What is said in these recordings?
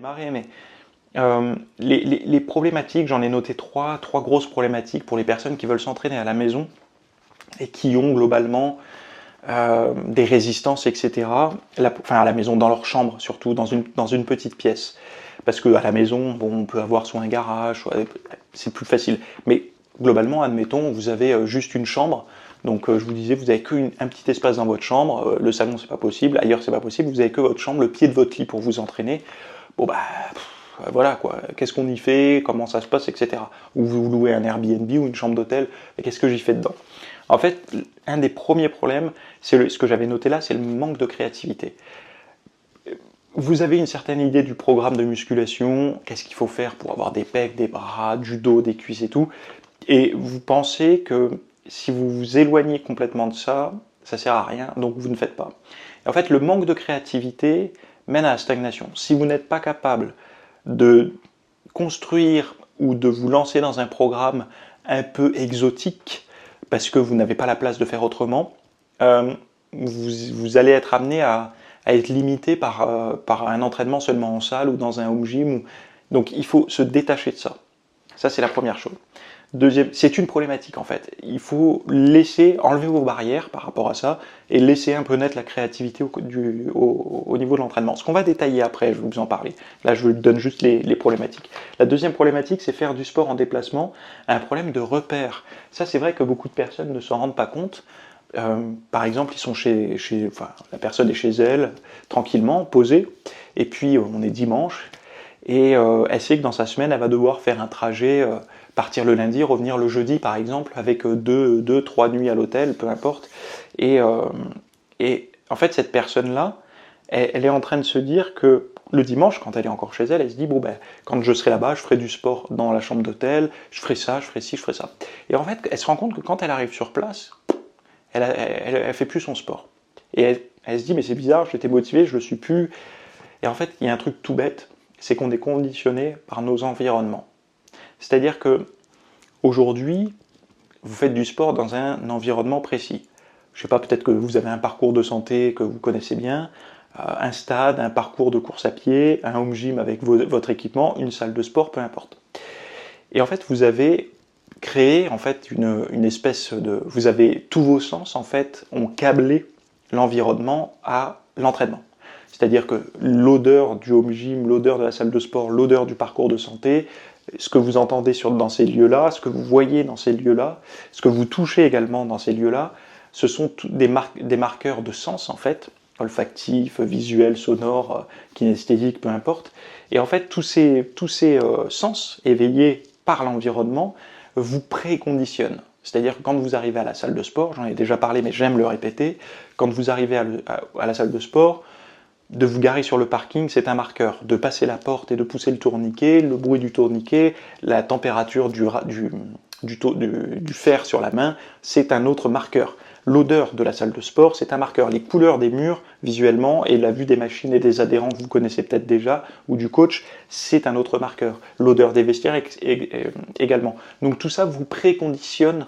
démarrer, mais les problématiques, j'en ai noté trois grosses problématiques pour les personnes qui veulent s'entraîner à la maison et qui ont globalement des résistances, etc. Enfin, à la maison, dans leur chambre, surtout dans une petite pièce. Parce qu'à la maison, bon, on peut avoir soit un garage, c'est plus facile. Mais globalement, admettons, vous avez juste une chambre. Donc, je vous disais, vous n'avez qu'un petit espace dans votre chambre. Le salon, c'est pas possible. Ailleurs, c'est pas possible. Vous avez que votre chambre, le pied de votre lit pour vous entraîner. Bon, bah, voilà quoi. Qu'est-ce qu'on y fait? Comment ça se passe, etc. Ou vous louez un Airbnb ou une chambre d'hôtel. Et qu'est-ce que j'y fais dedans? En fait, un des premiers problèmes, c'est ce que j'avais noté là, c'est le manque de créativité. Vous avez une certaine idée du programme de musculation, qu'est-ce qu'il faut faire pour avoir des pecs, des bras, du dos, des cuisses et tout, et vous pensez que si vous vous éloignez complètement de ça, ça sert à rien, donc vous ne faites pas. Et en fait, le manque de créativité mène à la stagnation. Si vous n'êtes pas capable de construire ou de vous lancer dans un programme un peu exotique, parce que vous n'avez pas la place de faire autrement, vous allez être amené à être limité par un entraînement seulement en salle ou dans un home gym. Donc il faut se détacher de ça. Ça, c'est la première chose. Deuxième, c'est une problématique en fait. Il faut enlever vos barrières par rapport à ça et laisser un peu naître la créativité au niveau de l'entraînement. Ce qu'on va détailler après, je vais vous en parler. Là, je vous donne juste les problématiques. La deuxième problématique, c'est faire du sport en déplacement, un problème de repère. Ça, c'est vrai que beaucoup de personnes ne s'en rendent pas compte. Par exemple, ils sont la personne est chez elle, tranquillement, posée, et puis on est dimanche, et elle sait que dans sa semaine, elle va devoir faire un trajet, partir le lundi, revenir le jeudi, par exemple, avec 3 nuits à l'hôtel, peu importe. Et en fait, cette personne-là, elle est en train de se dire que le dimanche, quand elle est encore chez elle, elle se dit, bon ben, quand je serai là-bas, je ferai du sport dans la chambre d'hôtel, je ferai ça, je ferai ci, je ferai ça. Et en fait, elle se rend compte que quand elle arrive sur place, elle fait plus son sport. Et elle se dit, mais c'est bizarre, j'étais motivé, je le suis plus. Et en fait, il y a un truc tout bête, c'est qu'on est conditionné par nos environnements. C'est-à-dire que aujourd'hui, vous faites du sport dans un environnement précis. Je sais pas, peut-être que vous avez un parcours de santé que vous connaissez bien, un stade, un parcours de course à pied, un home gym avec votre équipement, une salle de sport, peu importe. Et en fait, vous avez créé en fait une espèce de... Vous avez tous vos sens en fait ont câblé l'environnement à l'entraînement. C'est-à-dire que l'odeur du home gym, l'odeur de la salle de sport, l'odeur du parcours de santé, ce que vous entendez dans ces lieux-là, ce que vous voyez dans ces lieux-là, ce que vous touchez également dans ces lieux-là, ce sont des marqueurs de sens en fait, olfactifs, visuels, sonores, kinesthésiques, peu importe. Et en fait, tous ces sens éveillés par l'environnement vous préconditionne. C'est-à-dire que quand vous arrivez à la salle de sport, j'en ai déjà parlé mais j'aime le répéter, quand vous arrivez à la salle de sport, de vous garer sur le parking, c'est un marqueur. De passer la porte et de pousser le tourniquet, le bruit du tourniquet, la température du fer sur la main, c'est un autre marqueur. L'odeur de la salle de sport, c'est un marqueur. Les couleurs des murs, visuellement, et la vue des machines et des adhérents que vous connaissez peut-être déjà, ou du coach, c'est un autre marqueur. L'odeur des vestiaires également. Donc tout ça vous préconditionne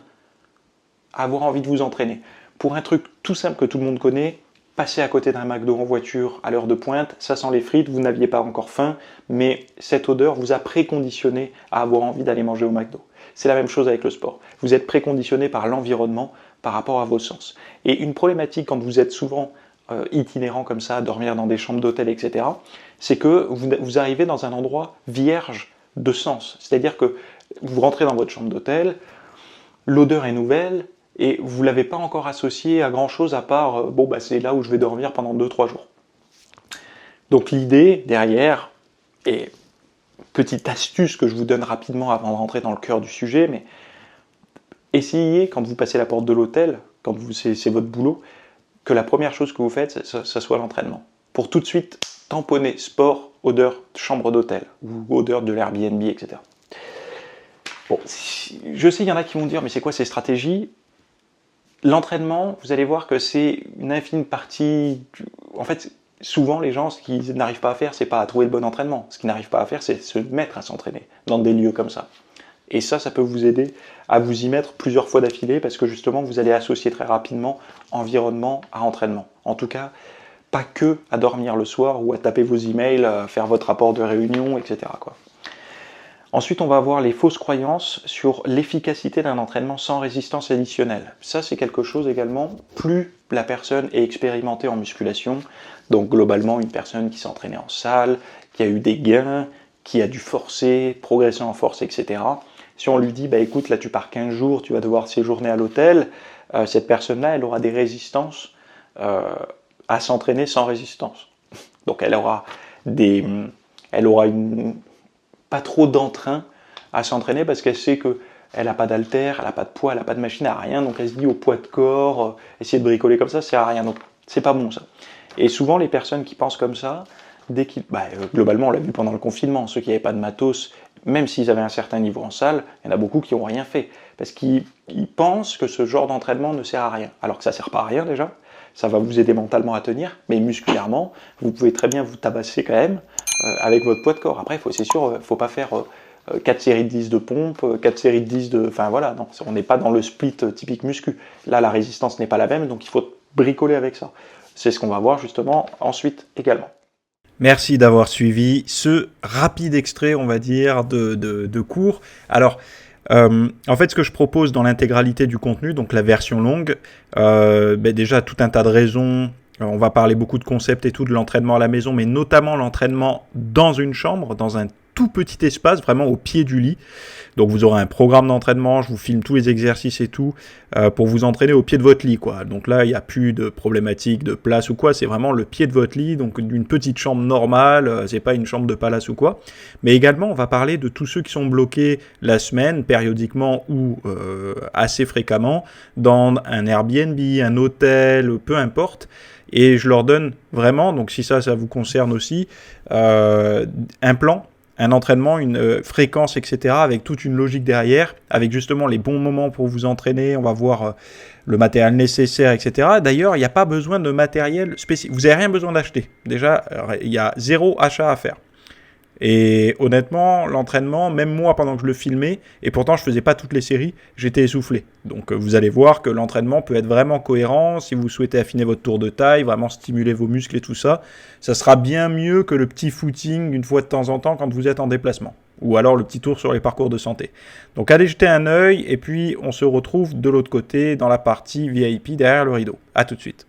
à avoir envie de vous entraîner. Pour un truc tout simple que tout le monde connaît, passer à côté d'un McDo en voiture à l'heure de pointe, ça sent les frites, vous n'aviez pas encore faim, mais cette odeur vous a préconditionné à avoir envie d'aller manger au McDo. C'est la même chose avec le sport. Vous êtes préconditionné par l'environnement, par rapport à vos sens. Et une problématique quand vous êtes souvent itinérant comme ça, dormir dans des chambres d'hôtel, etc., c'est que vous arrivez dans un endroit vierge de sens. C'est-à-dire que vous rentrez dans votre chambre d'hôtel, l'odeur est nouvelle, et vous ne l'avez pas encore associé à grand chose à part bon bah c'est là où je vais dormir pendant 2-3 jours. Donc l'idée derrière, et petite astuce que je vous donne rapidement avant de rentrer dans le cœur du sujet, mais essayez quand vous passez la porte de l'hôtel, quand c'est votre boulot, que la première chose que vous faites, ça soit l'entraînement. Pour tout de suite tamponner sport, odeur chambre d'hôtel, ou odeur de l'Airbnb, etc. Bon, je sais, il y en a qui vont dire, mais c'est quoi ces stratégies? L'entraînement, vous allez voir que c'est une infime partie... En fait, souvent, les gens, ce qu'ils n'arrivent pas à faire, c'est pas à trouver le bon entraînement. Ce qu'ils n'arrivent pas à faire, c'est se mettre à s'entraîner dans des lieux comme ça. Et ça peut vous aider à vous y mettre plusieurs fois d'affilée parce que justement, vous allez associer très rapidement environnement à entraînement. En tout cas, pas que à dormir le soir ou à taper vos emails, à faire votre rapport de réunion, etc., quoi. Ensuite, on va avoir les fausses croyances sur l'efficacité d'un entraînement sans résistance additionnelle. Ça, c'est quelque chose également, plus la personne est expérimentée en musculation, donc globalement une personne qui s'est entraînée en salle, qui a eu des gains, qui a dû forcer, progresser en force, etc. Si on lui dit, bah écoute, là tu pars 15 jours, tu vas devoir séjourner à l'hôtel, cette personne-là, elle aura des résistances à s'entraîner sans résistance. Donc elle aura pas trop d'entrain à s'entraîner parce qu'elle sait qu'elle n'a pas d'haltère, elle n'a pas de poids, elle n'a pas de machine, elle n'a rien, donc elle se dit au poids de corps, essayer de bricoler comme ça, ça sert à rien, donc c'est pas bon ça. Et souvent les personnes qui pensent comme ça, globalement on l'a vu pendant le confinement, ceux qui n'avaient pas de matos, même s'ils avaient un certain niveau en salle, il y en a beaucoup qui n'ont rien fait, parce qu'ils pensent que ce genre d'entraînement ne sert à rien, alors que ça ne sert pas à rien déjà, ça va vous aider mentalement à tenir, mais musculairement, vous pouvez très bien vous tabasser quand même avec votre poids de corps. Après, c'est sûr, il ne faut pas faire 4 séries de 10 de pompe, 4 séries de 10 de... Enfin voilà, non, on n'est pas dans le split typique muscu. Là, la résistance n'est pas la même, donc il faut bricoler avec ça. C'est ce qu'on va voir justement ensuite également. Merci d'avoir suivi ce rapide extrait, on va dire, de cours. Alors, en fait, ce que je propose dans l'intégralité du contenu, donc la version longue, déjà tout un tas de raisons. On va parler beaucoup de concepts et tout, de l'entraînement à la maison, mais notamment l'entraînement dans une chambre, dans un tout petit espace, vraiment au pied du lit. Donc vous aurez un programme d'entraînement, je vous filme tous les exercices et tout, pour vous entraîner au pied de votre lit, quoi. Donc là, il n'y a plus de problématique de place ou quoi, c'est vraiment le pied de votre lit, donc d'une petite chambre normale, c'est pas une chambre de palace ou quoi. Mais également, on va parler de tous ceux qui sont bloqués la semaine, périodiquement ou assez fréquemment, dans un Airbnb, un hôtel, peu importe. Et je leur donne vraiment, donc si ça vous concerne aussi, un plan, un entraînement, une fréquence, etc., avec toute une logique derrière, avec justement les bons moments pour vous entraîner, on va voir le matériel nécessaire, etc. D'ailleurs, il n'y a pas besoin de matériel spécifique, vous n'avez rien besoin d'acheter. Déjà, il y a 0 achat à faire. Et honnêtement, l'entraînement, même moi pendant que je le filmais, et pourtant je faisais pas toutes les séries, j'étais essoufflé. Donc vous allez voir que l'entraînement peut être vraiment cohérent. Si vous souhaitez affiner votre tour de taille, vraiment stimuler vos muscles et tout ça, ça sera bien mieux que le petit footing une fois de temps en temps quand vous êtes en déplacement. Ou alors le petit tour sur les parcours de santé. Donc allez jeter un œil et puis on se retrouve de l'autre côté dans la partie VIP derrière le rideau. A tout de suite.